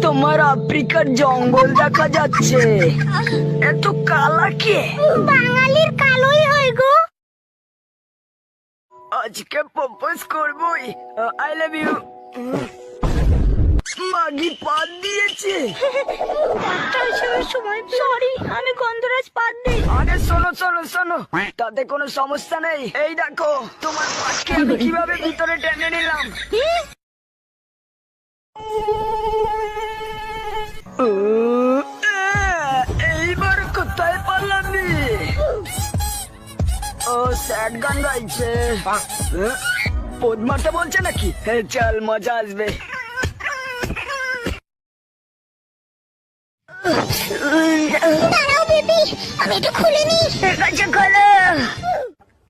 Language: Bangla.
তোমার আফ্রিকার জঙ্গল দেখা যাচ্ছে। এত কালা কে? বাঙালির কালোই হয় গো। আজকে প্রপোজ করবই। I love you. মাগি পাত দিয়েছে। সময় সরি, আমি গন্ধরাজ পাত দিই। আরে শোনো শোনো শোনো, তাতে কোনো সমস্যা নেই। এই দেখো তোমার পাতকে আমি কিভাবে ভিতরে টেনে নিলাম। এইবার কোথায় পারলাম নি? ও স্যাড গান গাইছে। পদ্মাটা বলছে নাকি? চল মজা আসবে। দাঁড়াও বেবি, আমি একটু খুলে নি। ঠিক আছে খোলো।